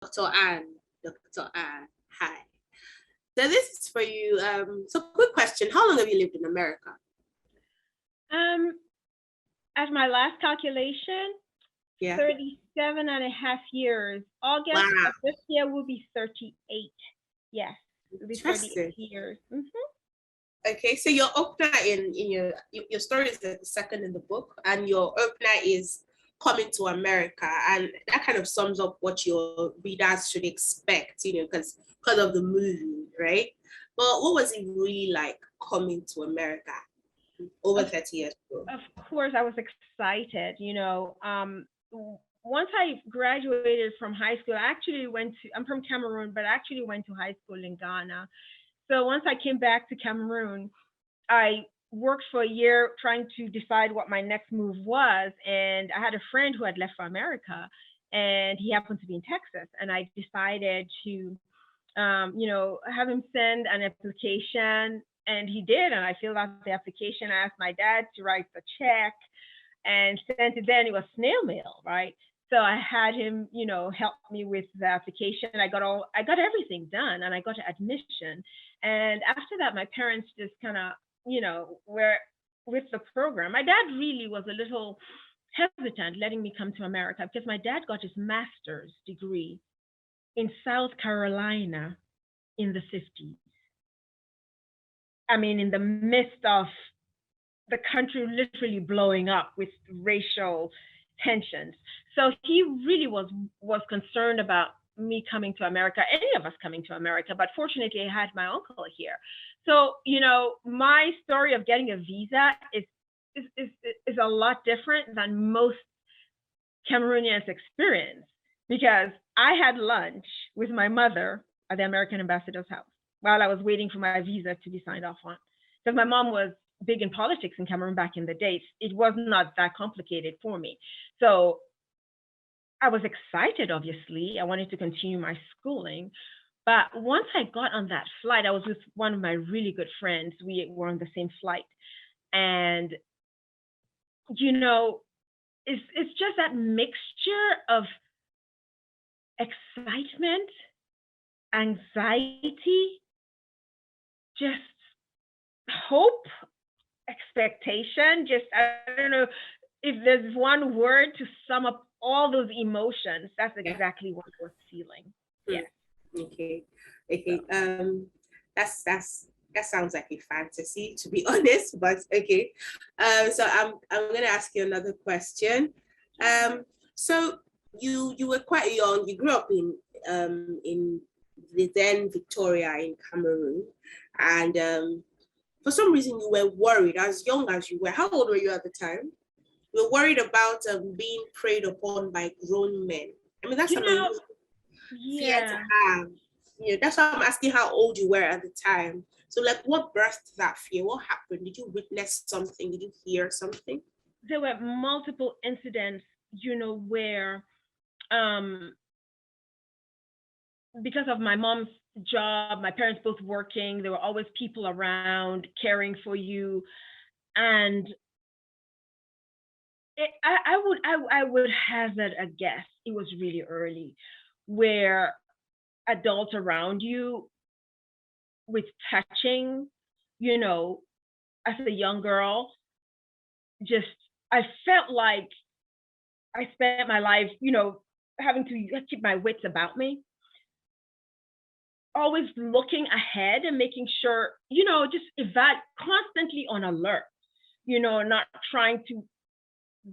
Dr. Anne. Dr. Anne, hi. So this is for you. So quick question. How long have you lived in America? Um, at my last calculation, Yeah. 37 and a half years. August Wow. of this year will be 38. Yes, it'll be 38 Interesting. years. Okay, so your opener in your story is the second in the book, and your opener is coming to America, and that kind of sums up what your readers should expect, because of the movie, right? But what was it really like coming to America over Of, 30 years ago? of course, I was excited. Once I graduated from high school, I actually I'm from Cameroon, but I actually went to high school in Ghana. So once I came back to Cameroon, I worked for a year trying to decide what my next move was. And I had a friend who had left for America, and he happened to be in Texas. And I decided to, have him send an application. And he did. And I filled out the application. I asked my dad to write the check and sent it. Then it was snail mail, right? So I had him, help me with the application. I got everything done, and I got admission. And after that, my parents just kind of, were with the program. My dad really was a little hesitant letting me come to America because my dad got his master's degree in South Carolina in the 50s. I mean, in the midst of the country literally blowing up with racial tensions. So he really was concerned about me coming to America, any of us coming to America. But fortunately, I had my uncle here. So my story of getting a visa is a lot different than most Cameroonians experience, because I had lunch with my mother at the American ambassador's house while I was waiting for my visa to be signed off on. Because my mom was big in politics in Cameroon back in the days. It was not that complicated for me. So I was excited, obviously. I wanted to continue my schooling. But once I got on that flight, I was with one of my really good friends. We were on the same flight. And, it's just that mixture of excitement, anxiety, just hope, expectation. Just, I don't know if there's one word to sum up all those emotions, that's exactly what I was feeling. Yeah. Okay. Okay. That sounds like a fantasy, to be honest, but okay. So I'm gonna ask you another question. So you were quite young. You grew up in the then Victoria in Cameroon, and for some reason you were worried as young as you were. How old were you at the time? You were worried about being preyed upon by grown men. I mean, that's an unusual fear to have. That's why I'm asking how old you were at the time. So, like, what birthed that fear? What happened? Did you witness something? Did you hear something? There were multiple incidents, where because of my mom's job, my parents both working, there were always people around caring for you. And I would hazard a guess, it was really early, where adults around you with touching, as a young girl, just, I felt like I spent my life, having to keep my wits about me, always looking ahead and making sure, just constantly on alert, not trying to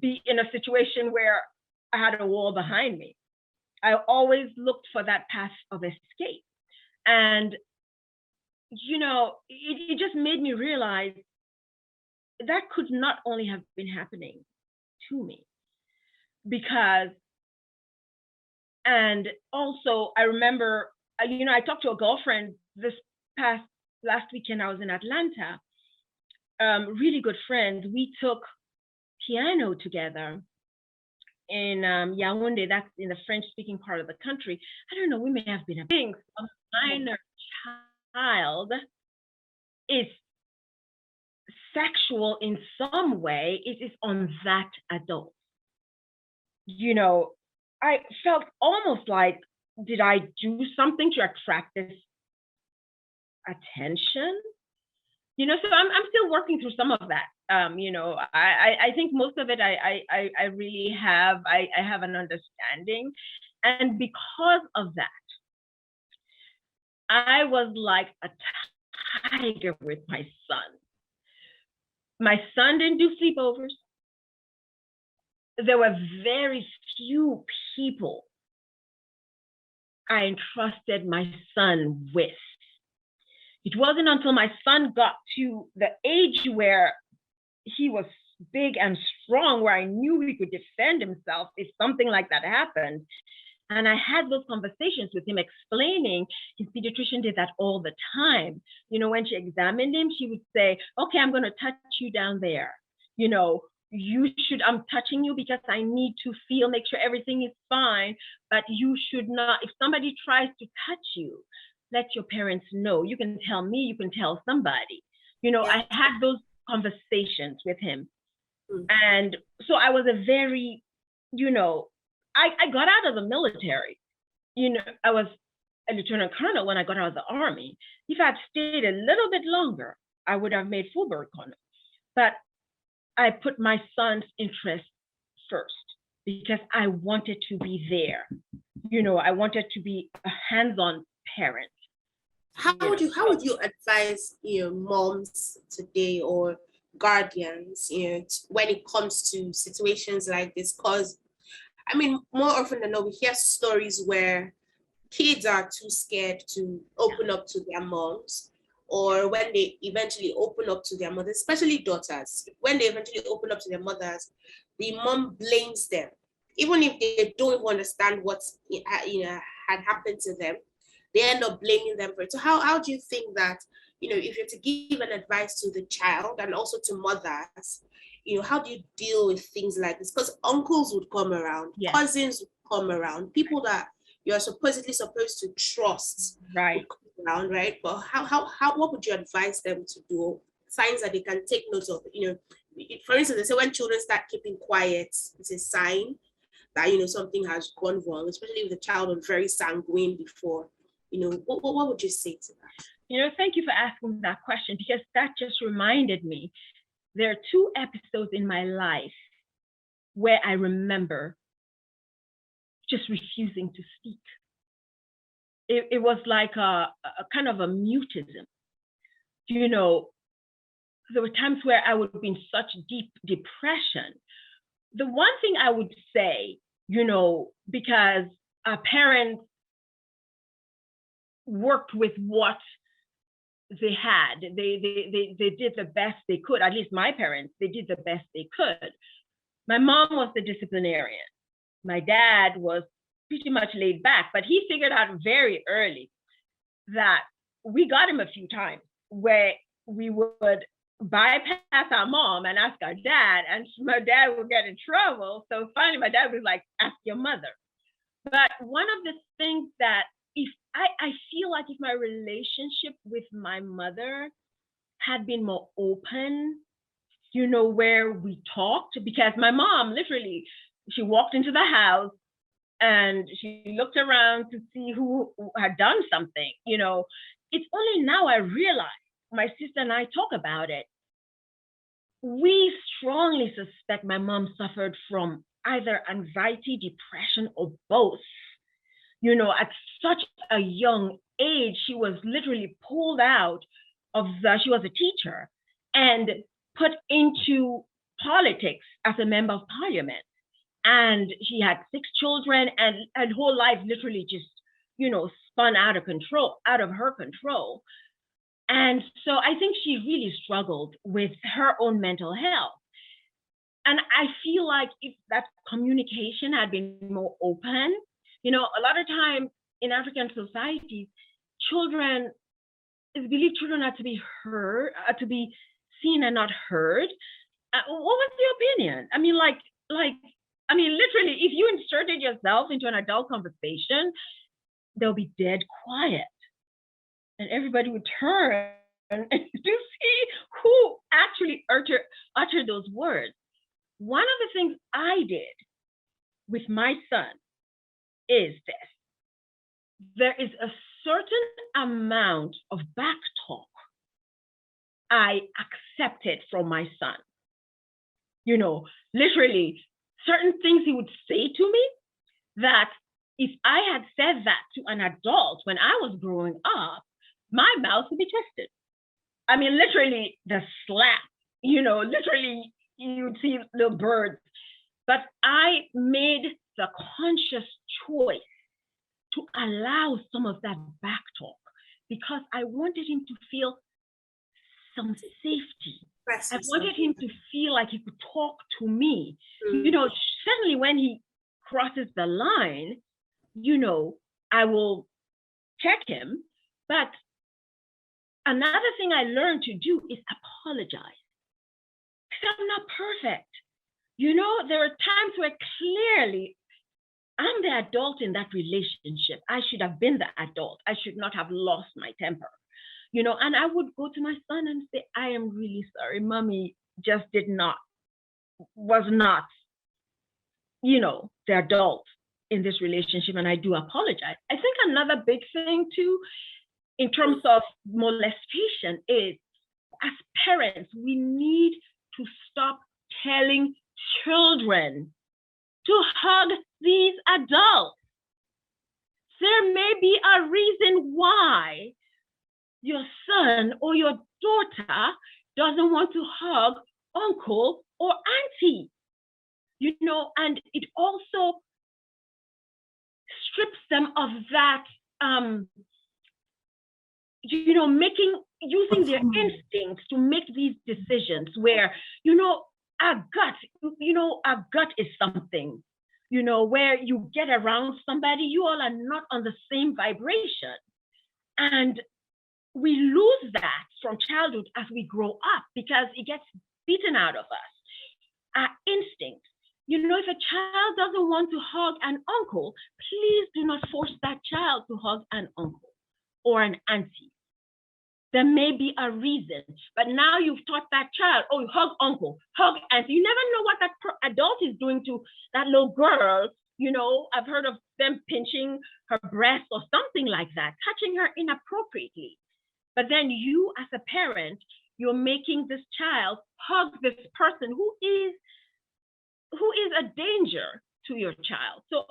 be in a situation where I had a wall behind me. I always looked for that path of escape. And, it just made me realize that could not only have been happening to me, because, and also I remember, I talked to a girlfriend last weekend. I was in Atlanta, really good friends. We took piano together in Yaoundé, that's in the French-speaking part of the country. I don't know, we may have been a minor child is sexual in some way, it is on that adult. I felt almost like did I do something to attract this attention? So I'm still working through some of that. I think most of it I really have, I have an understanding. And because of that, I was like a tiger with my son. My son didn't do sleepovers. There were very few people I entrusted my son with. It wasn't until my son got to the age where he was big and strong, where I knew he could defend himself if something like that happened. And I had those conversations with him, explaining his pediatrician did that all the time. When she examined him, she would say, okay, I'm going to touch you down there. I'm touching you because I need to make sure everything is fine, but you should not, if somebody tries to touch you, let your parents know. You can tell me, you can tell somebody. I had those conversations with him. And so I was a very, I got out of the military. I was a lieutenant colonel when I got out of the Army. If I'd stayed a little bit longer, I would have made full bird colonel. But I put my son's interest first because I wanted to be there. I wanted to be a hands-on parent. How would you advise moms today or guardians when it comes to situations like this? Because more often than not, we hear stories where kids are too scared to open up to their moms, or when they eventually open up to their mothers, especially daughters, when they eventually open up to their mothers, the mom blames them, even if they don't understand what had happened to them. They end up blaming them for it. So how do you think that, if you're to give an advice to the child and also to mothers, how do you deal with things like this? Because uncles would come around, cousins would come around, people that you're supposedly supposed to trust, right? Around, right? But what would you advise them to do? Signs that they can take note of. For instance, they say when children start keeping quiet, it's a sign that something has gone wrong, especially if the child was very sanguine before. What would you say to that? Thank you for asking that question, because that just reminded me. There are two episodes in my life where I remember just refusing to speak. It was like a kind of a mutism. There were times where I would be in such deep depression. The one thing I would say, because our parents worked with what they had. They did the best they could. At least my parents, they did the best they could. My mom was the disciplinarian. My dad was pretty much laid back, but he figured out very early that we got him a few times where we would bypass our mom and ask our dad, and my dad would get in trouble. So finally my dad was like, ask your mother. But one of the things that I feel like if my relationship with my mother had been more open, where we talked, because my mom literally, she walked into the house and she looked around to see who had done something. It's only now I realize, my sister and I talk about it, we strongly suspect my mom suffered from either anxiety, depression, or both. At such a young age, she was literally pulled out of she was a teacher and put into politics as a member of parliament. And she had 6 children, and her whole life literally just, spun out of her control. And so I think she really struggled with her own mental health. And I feel like if that communication had been more open, a lot of times in African societies, it's believed children are to be heard, to be seen and not heard. What was your opinion? Literally, if you inserted yourself into an adult conversation, they'll be dead quiet. And everybody would turn to see who actually uttered those words. One of the things I did with my son is this. there is a certain amount of back talk I accepted from my son. You know, literally certain things he would say to me that if I had said that to an adult when I was growing up, my mouth would be twisted. I mean, literally the slap, you know, literally you'd see little birds. But I made the conscious choice to allow some of that back talk because I wanted him to feel some safety. I wanted him to feel like he could talk to me. You know, certainly when he crosses the line, you know, I will check him. But another thing I learned to do is apologize. Because I'm not perfect. You know, there are times where clearly I'm the adult in that relationship. I should have been the adult. I should not have lost my temper. You know, and I would go to my son and say, I am really sorry. Mommy just was not, you know, the adult in this relationship. And I do apologize. I think another big thing too, in terms of molestation is, as parents, we need to stop telling children to hug these adults. There may be a reason why your son or your daughter doesn't want to hug uncle or auntie, you know, and it also strips them of that, you know, using their instincts to make these decisions where, you know, our gut is something, you know, where you get around somebody, you all are not on the same vibration. And we lose that from childhood as we grow up because it gets beaten out of us. Our instincts. You know, if a child doesn't want to hug an uncle, please do not force that child to hug an uncle or an auntie. There may be a reason, but now you've taught that child, oh, you hug uncle, hug auntie. You never know what that adult is doing to that little girl. You know, I've heard of them pinching her breast or something like that, touching her inappropriately. But then you, as a parent, you're making this child hug this person who is a danger to your child. So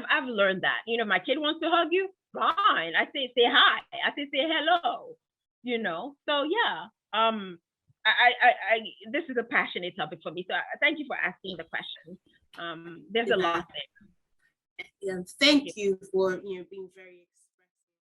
I've learned that. You know, my kid wants to hug you, fine. I say hi. I say hello. You know. So yeah. I this is a passionate topic for me. So thank you for asking the question. There's a lot there. Thank you for being very